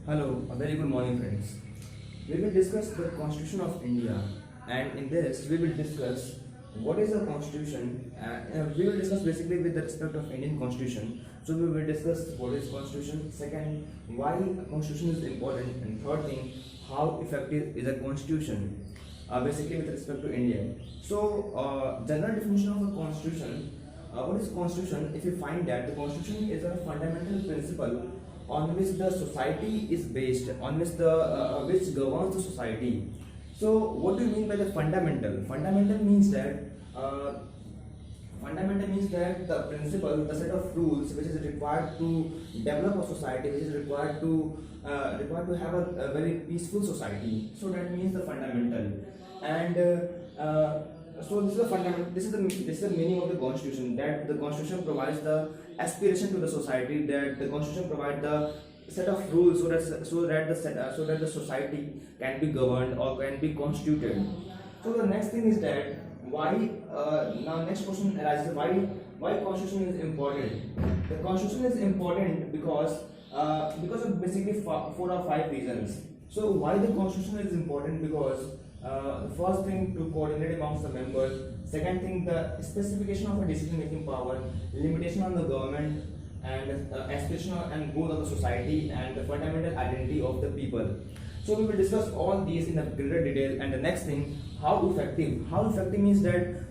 Hello, a very good morning, friends. We will discuss the Constitution of India, and in this, we will discuss what is the Constitution. We will discuss basically with the respect of Indian Constitution. So we will discuss what is Constitution. Second, why Constitution is important, and third thing, how effective is a Constitution. Basically with respect to India. So, general definition of a Constitution. What is Constitution? If you find that the Constitution is a fundamental principle on which the society is based, on which the which governs the society. So, what do you mean by the fundamental? Fundamental means that the principle, the set of rules which is required to develop a society, which is required to have a very peaceful society. So that means the fundamental. And so this is the fundamental. This is the meaning of the constitution. That the constitution provides the aspiration to the society. That the constitution provides the set of rules so that the society can be governed or can be constituted. So the next thing is that why now next question arises, why constitution is important. The constitution is important because of basically four or five reasons. So why the constitution is important? Because the first thing, to coordinate amongst the members. Second thing, the specification of a decision making power, limitation on the government, and aspiration and goal of the society, and the fundamental identity of the people. So we will discuss all these in a greater detail. And the next thing, how effective. How effective means that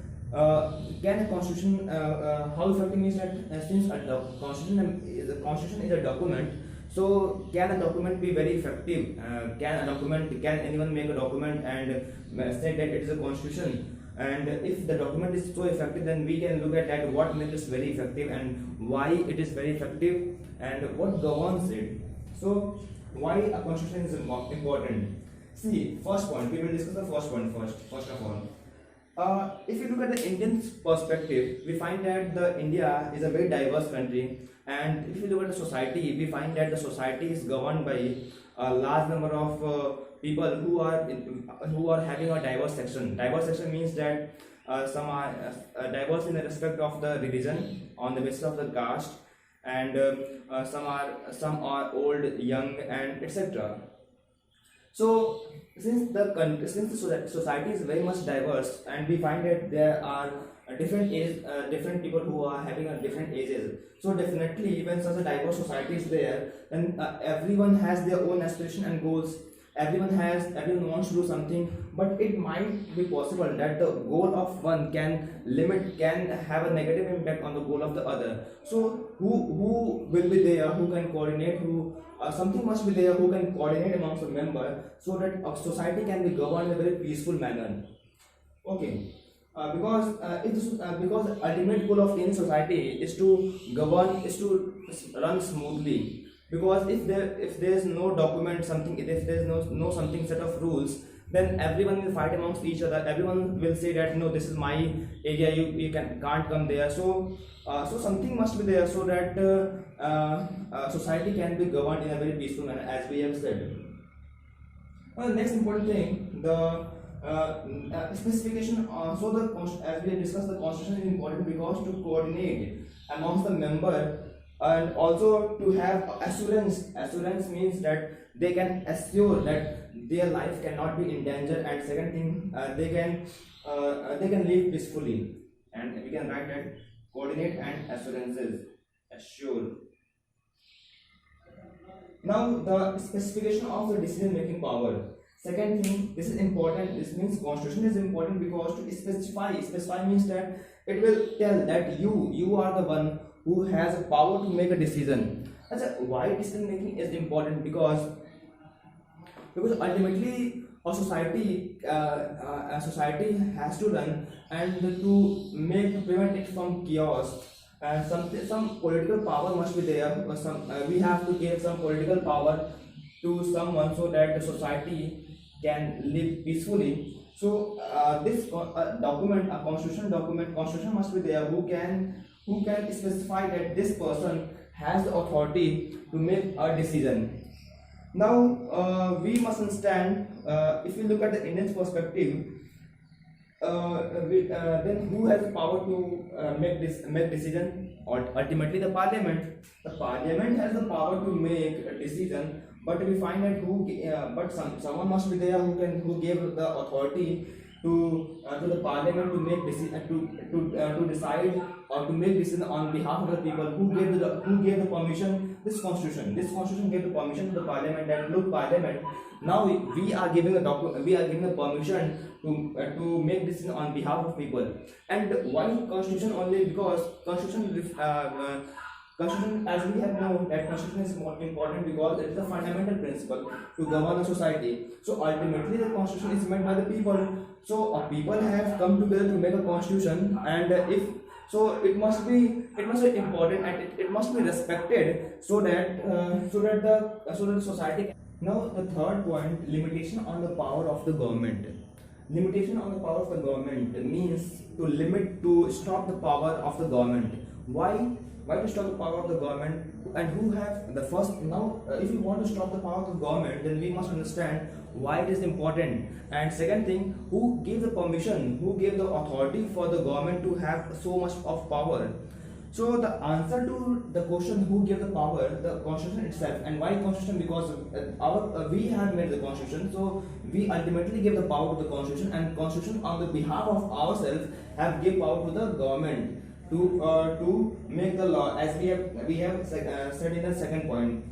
can a constitution? How effective means that since constitution is a document. So can a document be very effective? Can anyone make a document and say that it is a constitution? And if the document is so effective, then we can look at that what makes it very effective and why it is very effective and what governs it. So why a constitution is important? See, first point, we will discuss the first point first of all. If you look at the Indian perspective, we find that the India is a very diverse country, and if you look at the society, we find that the society is governed by a large number of people who are having a diverse section. Diverse section means that some are diverse in the respect of the religion, on the basis of the caste, and some are old, young, and etc. So since the society is very much diverse, and we find that there are different people who are having different ages. So definitely, when such a diverse society is there, then everyone has their own aspiration and goals. Everyone wants to do something, but it might be possible that the goal of one can have a negative impact on the goal of the other. So who will be there, who can coordinate, who something must be there who can coordinate amongst the member, so that a society can be governed in a very peaceful manner. Okay. Because the ultimate goal of any society is to govern, is to run smoothly. Because if there is no document, something, if there is no something set of rules, then everyone will fight amongst each other. Everyone will say that no, this is my area, you can't come there. So something must be there so that society can be governed in a very peaceful manner, as we have said. The next important thing, the specification. As we have discussed, the constitution is important because to coordinate amongst the member, and also to have assurance. Assurance means that they can assure that their life cannot be in danger, and second thing, they can live peacefully. And we can write that coordinate and assurances, assure. Now the specification of the decision making power. Second thing, this is important. This means constitution is important because to specify means that it will tell that you are the one who has a power to make a decision. Why decision making is important? Because ultimately a society has to run, and to prevent it from chaos. And some political power must be there. We have to give some political power to someone so that the society can live peacefully. So this document, a constitution must be there who can specify that this person has the authority to make a decision. Now we must understand, if we look at the Indian perspective, then who has the power to make decision? ultimately the parliament has the power to make a decision, but we find that someone must be there who gave the authority to the parliament to make decision to decide or to make decision on behalf of the people. Who gave the permission? This constitution gave the permission to the parliament that, look, parliament, now we are giving a permission to make decision on behalf of people. And why constitution? Only because constitution, as we have known, that constitution is more important because it is a fundamental principle to govern a society. So ultimately, the constitution is made by the people. So people have come together to make a constitution, and if so, it must be important, and it must be respected, so that the society. Now the third point: limitation on the power of the government. Limitation on the power of the government means to stop the power of the government. Why? Why to stop the power of the government? And who have the first? Now, if we want to stop the power of the government, then we must understand why it is important. And second thing, who gave the permission? Who gave the authority for the government to have so much of power? So the answer to the question, who gave the power, the constitution itself. And why constitution? Because we have made the constitution, so we ultimately give the power to the constitution, and constitution on the behalf of ourselves have give power to the government to make the law, as we have said in the second point.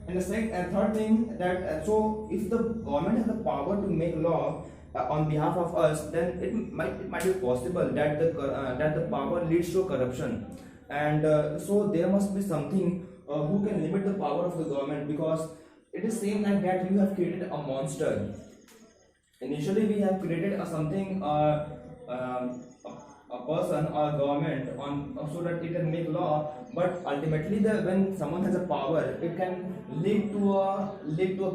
And the third thing, that so if the government has the power to make law on behalf of us, then it might be possible that the power leads to corruption. And so there must be something who can limit the power of the government, because it is same like that you have created a monster. Initially we have created something, a person or a government so that it can make law, but ultimately when someone has a power, it can lead to a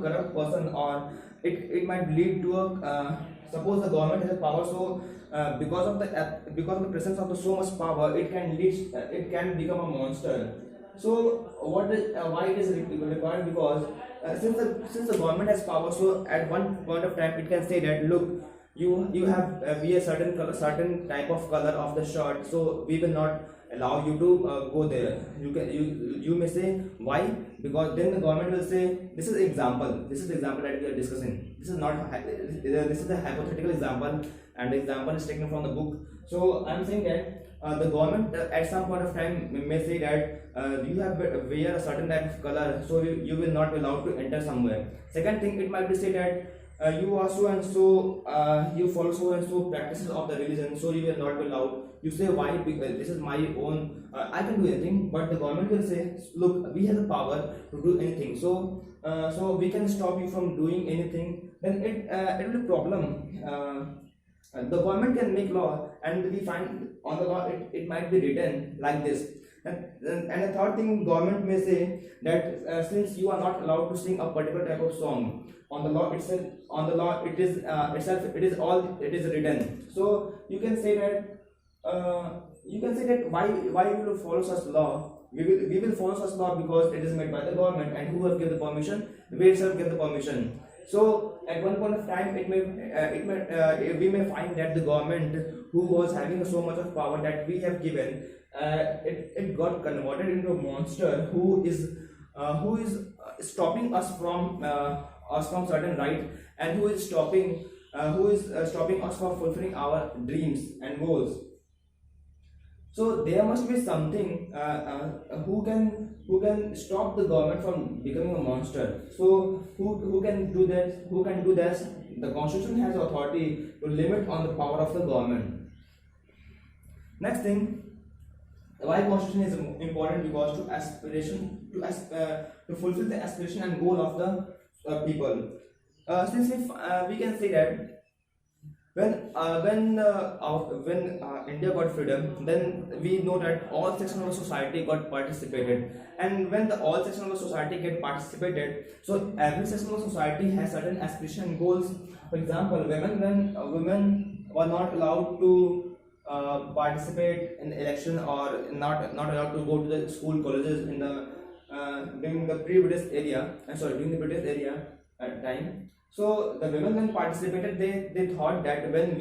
corrupt person, or it might lead to a suppose the government has a power, so because of the presence of so much power, it can become a monster. So why it is required? Because since the government has power, so at one point of time it can say that, look, you have wear certain type of color of the shirt, so we will not allow you to go there. You may say why? Because then the government will say, this is the example that we are discussing. This is a hypothetical example, and the example is taken from the book. So I am saying that the government at some point of time may say that you have wear a certain type of color, so you will not be allowed to enter somewhere. Second thing, it might be said that you are so and so, you follow so and so practices of the religion, so you will not be allowed. You say why? Because this is my own, I can do anything, but the government will say, look, we have the power to do anything, so we can stop you from doing anything. Then it will be a problem. The government can make law, and we find on the law it might be written like this. And the third thing, government may say that since you are not allowed to sing a particular type of song, on the law itself, it is written. So you can say that why we will follow such law? We will follow such law because it is made by the government, and who have given the permission? We itself give the permission. So at one point of time, we may find that the government, who was having so much of power that we have given, it got converted into a monster who is stopping us from certain right, and who is stopping us from fulfilling our dreams and goals. So there must be something who can stop the government from becoming a monster. So who can do that? Who can do this? The constitution has authority to limit on the power of the government. Next thing, why constitution is important? Because to fulfill the aspiration and goal of the people. Since we can say that when India got freedom, then we know that all sections of the society got participated, and when all sections of the society get participated, so every section of the society has certain aspiration and goals. For example, women were not allowed to participate in the election, or not allowed to go to the school colleges in the during the British area time. So the women then participated. They thought that when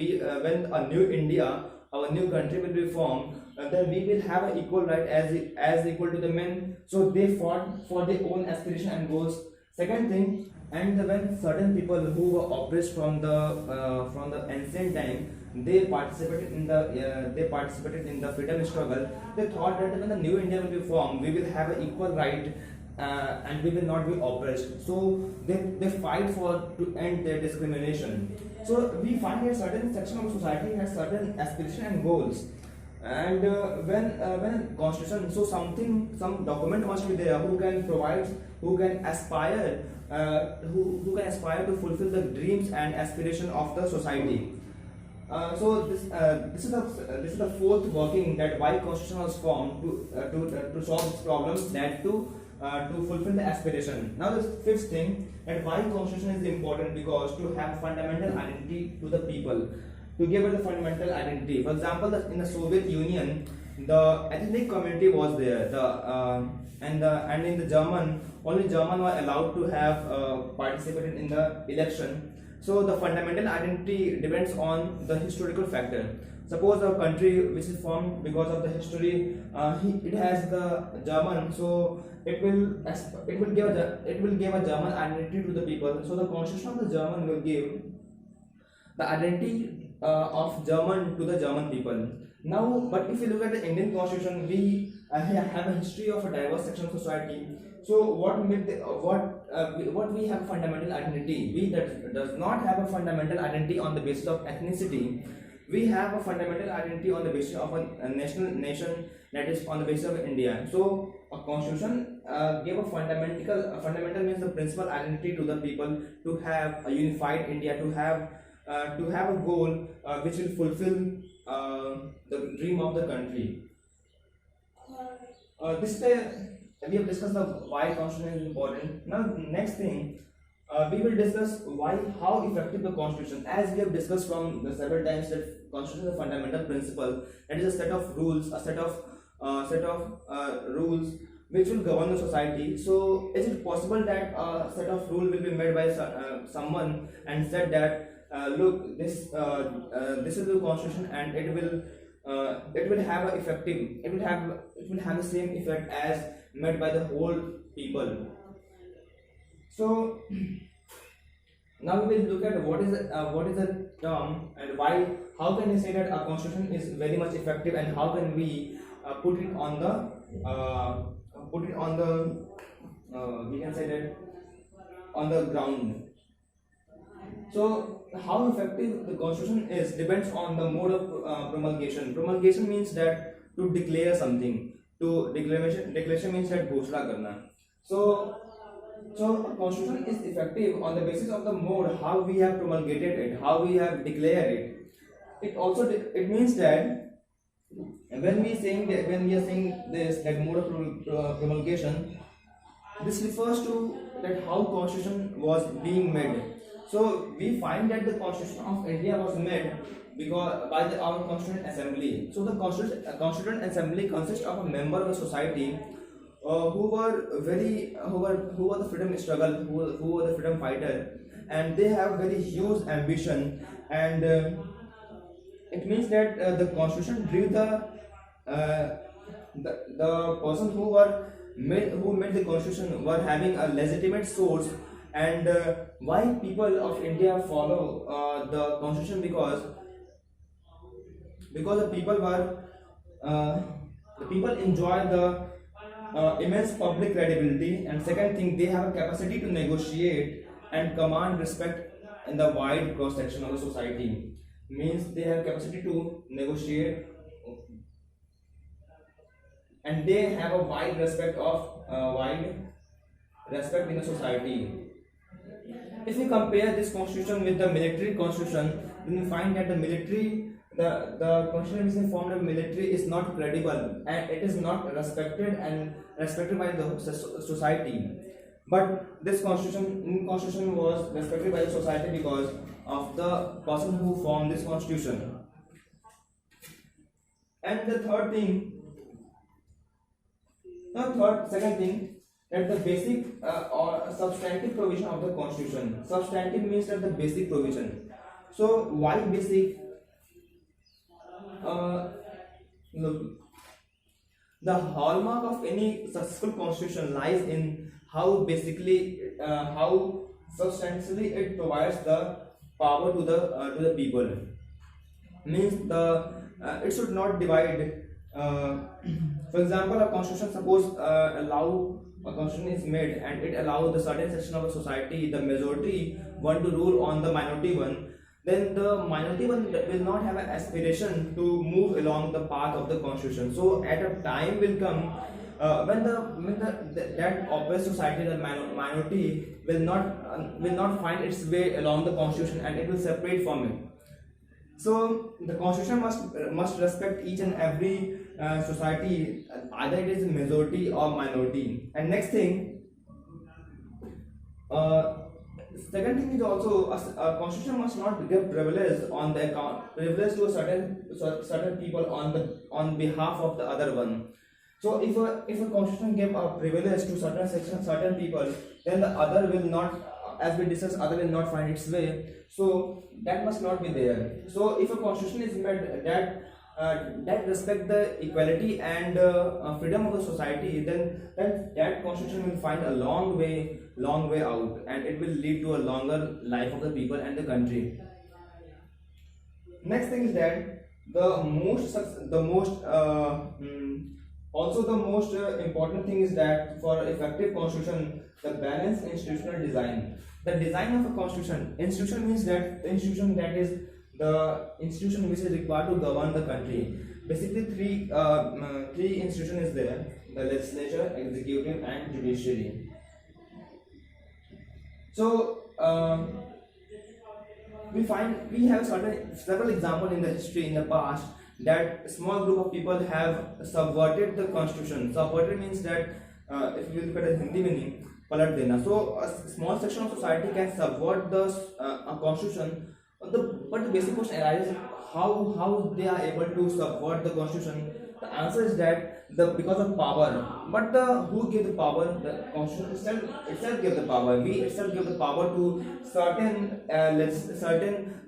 a new India, our new country will be formed, then we will have an equal right as equal to the men. So they fought for their own aspiration and goals. Second thing, and when certain people who were oppressed from the ancient time, they participated in the freedom struggle. They thought that when the new India will be formed, we will have an equal right, and we will not be oppressed. So they fight for to end their discrimination. So we find that certain section of society has certain aspiration and goals, and when a constitution, so some document must be there who can provide, who can aspire, who can aspire to fulfill the dreams and aspiration of the society. So this is the fourth working that why constitution was formed to solve this problem, that to fulfill the aspiration. Now the fifth thing, that why constitution is important, because to have fundamental identity to the people, to give it the fundamental identity. For example, in the Soviet Union, the ethnic community was there. And in the German, only German were allowed to have participated in the election. So the fundamental identity depends on the historical factor. Suppose a country which is formed because of the history, it has the German, so it will give a German identity to the people. So the constitution of the German will give the identity of German to the German people. Now, but if you look at the Indian constitution, we have a history of a diverse section of society. So what we have fundamental identity? We that does not have a fundamental identity on the basis of ethnicity. We have a fundamental identity on the basis of a national nation, that is on the basis of India. So a constitution gave a fundamental means the principal identity to the people, to have a unified India, to have a goal which will fulfill the dream of the country. This way we have discussed the why constitution is important. Now next thing, we will discuss how effective the constitution. As we have discussed from the several times that constitution is a fundamental principle, that is a set of rules, rules which will govern the society. So is it possible that a set of rule will be made by someone and said that look, this is the constitution and it will have a effective, it will have the same effect as made by the whole people. So now we will look at what is a term and why, how can we say that a constitution is very much effective, and how can we put it on the we can say that on the ground. So how effective the constitution is depends on the mode of promulgation. Promulgation means that to declare something. To declaration means that घोषणा करना. So a constitution is effective on the basis of the mode how we have promulgated it, how we have declared it. It means that when we are saying this, that mode of promulgation, this refers to that how constitution was being made. So we find that the Constitution of India was made because by our Constituent Assembly. So the Constituent Assembly consists of a member of the society who were the freedom struggle, who were the freedom fighter, and they have very huge ambition, and it means that the Constitution drew the person who made the Constitution were having a legitimate source. And why people of India follow the Constitution? Because the people enjoy the immense public credibility, and second thing, they have a capacity to negotiate and command respect in the wide cross section of the society. Means they have capacity to negotiate, and they have a wide respect in the society. If we compare this constitution with the military constitution, then we find that the constitution which is formed of military is not credible, and it is not respected by the society. But this constitution was respected by the society because of the person who formed this constitution. And the second thing, that the basic or substantive provision of the constitution. Substantive means that the basic provision. So why basic? Look, The hallmark of any successful constitution lies in how basically how substantially it provides the power to the people. Means the it should not divide. For example, a constitution suppose allow a constitution is made and it allows the certain section of a society, the majority one to rule on the minority one, then the minority one will not have an aspiration to move along the path of the constitution. So at a time will come when the that oppressed society, the minority will not find its way along the constitution and it will separate from it. So the constitution must respect each and every society, either it is majority or minority. And next thing, uh, second thing is also a constitution must not give privilege to a certain people on behalf of the other one. So if a constitution give a privilege to certain section certain people, then the other will not, as we discussed, other will not find its way. So that must not be there. So if a constitution is made that respect the equality and freedom of the society, then that constitution will find a long way out, and it will lead to a longer life of the people and the country. Next thing is that the most important thing is that for effective constitution, the balanced institutional design. The design of a constitution. Institution means that the institution that is the institution which is required to govern the country. Basically, three institution is there: the legislature, executive, and judiciary. So we have several examples in the history in the past that small group of people have subverted the constitution. Subverted means that if you look at the Hindi meaning, palat dena. So a small section of society can subvert the a constitution. But the basic question arises: how they are able to subvert the constitution? The answer is that because of power. But who gave the power? The constitution itself gave the power. We itself give the power to certain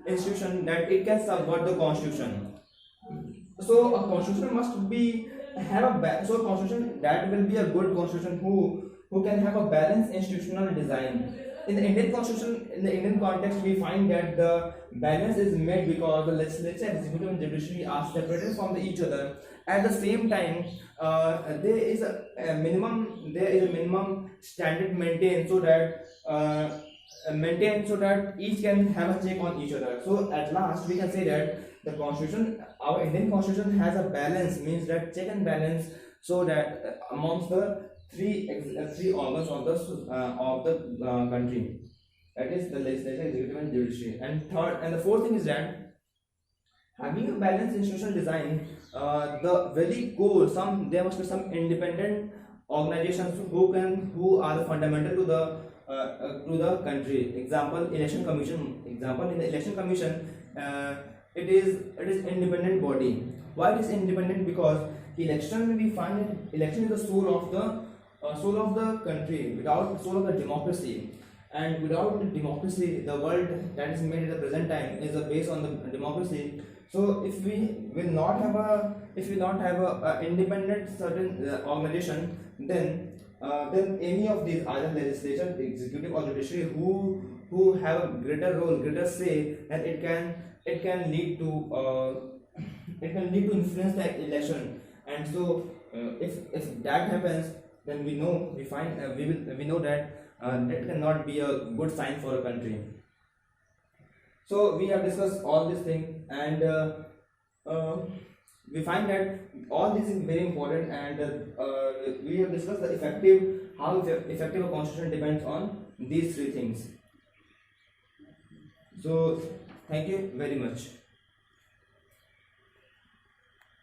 institution that it can subvert the constitution. So a constitution must be so a constitution that will be a good constitution who can have a balanced institutional design. In the Indian constitution, in the Indian context, we find that the balance is made because the legislature, executive, and judiciary are separated from each other. At the same time, there is a minimum standard maintained so that each can have a check on each other. So at last, we can say that the constitution, our Indian constitution, has a balance, means that check and balance, so that amongst the three organs of the country, that is the legislature, executive, and judiciary. And the fourth thing is that having a balanced institutional design, the very core, there must be some independent organizations who are the fundamental to the country. Example, election commission. Example, in the election commission, it is independent body. Why it is independent? Because election, we find election is the soul of the country. Without soul of the democracy, and without the democracy, the world that is made at the present time is based on the democracy. So if we not have a independent certain organization, then any of these, either legislature, executive, or judiciary, who have a greater role, greater say, and it can lead to influence the election. And so if that happens, then we know that that cannot be a good sign for a country. So we have discussed all these things, and we find that all this is very important, and we have discussed how effective a constitution depends on these three things. So thank you very much.